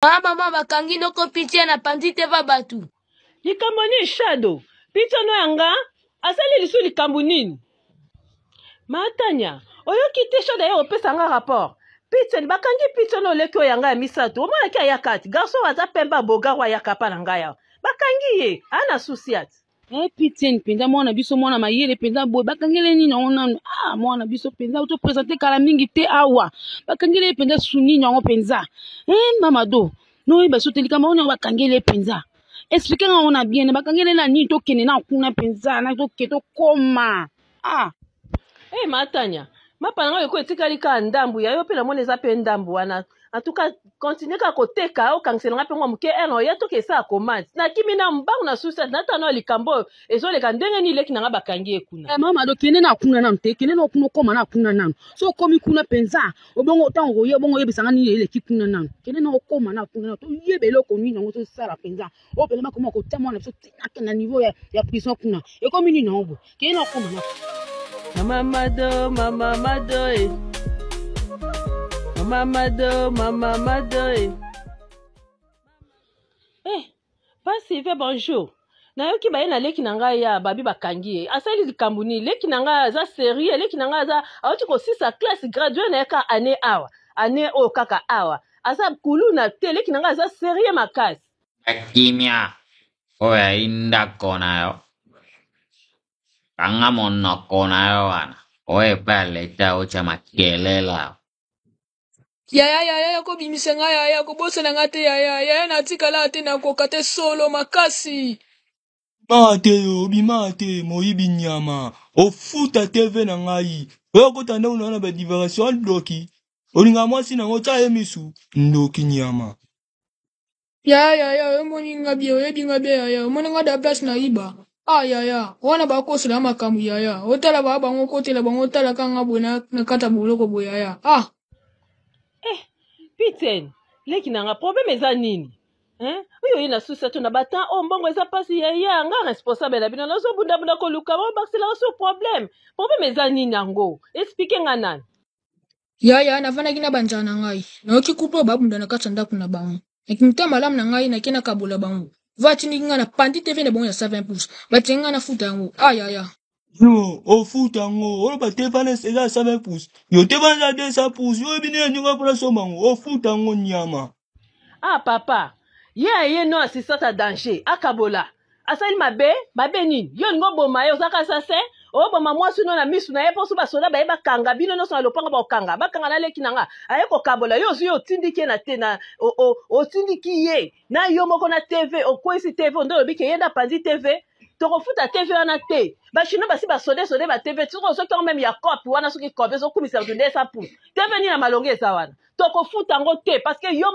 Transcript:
Mama bakangi noko pitia na pandite va batu. Likambo ni shadow. Pitia no yanga. Asali lisu likambo nini? Matanya. Oyo kite shadow ya opesa nga rapport. Pitia bakangi pitia no leki o yanga ya misato. Omona ki ayakati. Garso waza pemba boga wa yakapa na nga ya. Bakangi ye. Ana susiat. Pitia penza mwana biso mwana mayele penza boy. Bakangele nini ona. Mwana biso penza. Uto presente kala mingi te awa. Bakangele penza suni nyongo penza. Mama do. No iba soteli kama ona bakangele penza. Expliquer nga ona bien. Bakangele na nini to kene na kuna penza. Na to keto koma. Matanya. Mapa nanga yoko etikali ka ndambu ya yo pe na mona eza pe ndambu wana. En tout cas, continue ka koteka o kangsela nga pe ngwa muke eno ya to kesa commande. Na kimi na mbangu na susa na tano likambo ezo leka ndenge ni leki nanga bakangi ekuna. Mama do kene na kuna na te kene na kuna koma na kuna na. So komi kuna penza. Obongo tango ye bongo ye bisanga ni leki kuna na. Kene na koma na kuna na to ye belo ko ni ngo to sala penza. O pele makoma ko tamo na so tinaka na niveau ya prison kuna. E komi ni ngo. Kene na koma na. Mama Mado, Mama Mado, Mama Mado, Mama Mado, Pasi fait bonjour. Na yoki baye na leki nanga ya babi bakangi. Asali likambo ni leki nanga za série, leki nanga za awuti ko 6 classe gradué na ka année awa. Année o kaka awa. Asa kulu na te leki nanga za série makasi. Kimia. Oya inda kona yo. Kanga mono kona yo wana. Oye pale ta ucha makelela. Yaya ko bimisenga yaya ko bosana ngate yaya na tikala ate na ko kate solo makasi. Mate yo bimate moyibi nyama. Ofuta TV na ngai. Oyo kotanda unaona ba diversion bloki. Olinga mwasi na ngota emisu ndoki nyama. Yaya moni ngabi oyebi ngabe yaya moni ngada place na iba. Yaya wana ba ko sala makamu yaya. Otala ba bango kotela bango tala kanga bona na kata buloko boya yaya. Piten, leki nanga problème eza nini? Oyo yena susa to na batan o mbongo eza pasi ya nga responsable na bino nazo bunda ko luka ba baksela so problème. Problème eza nini yango? Explique nga nani. Yaya navana kina banjana ngai. Na okikupa babunda na kata ndaku na bango. Ekimta malamu na ngai na kina kabula bango. Vati ni nga na pandi TV na bango ya 7 pouces. Vati nga na futa yango. Yaya. No, ofuta ngo, olo ba tefane sega 7 pouces. Yo tefane 200 pouces, yo bini nyonga pula somango, ofuta ngo nyama. Papa, ye no assistant à danger, akabola. Asali mabe nini? Yo ngo boma yo zaka sase, o boma mwasi no na misu na ye poso ba soda ba ye bakanga bino no so na lopanga ba okanga, bakanga na leki nanga. Aye ko kabola yo zo yo tindiki na te na o tindiki ye. Na yo moko na TV, o kwesi TV ndo lobi ke yenda pandi TV. Toko futa TV wana te. Ba chino basi ba sode ba TV. Toko so quand même ya copie wana so ki copie so kumisa de 100 pouces. TV ni na malonge eza wana. Toko futa ngo te parce que yo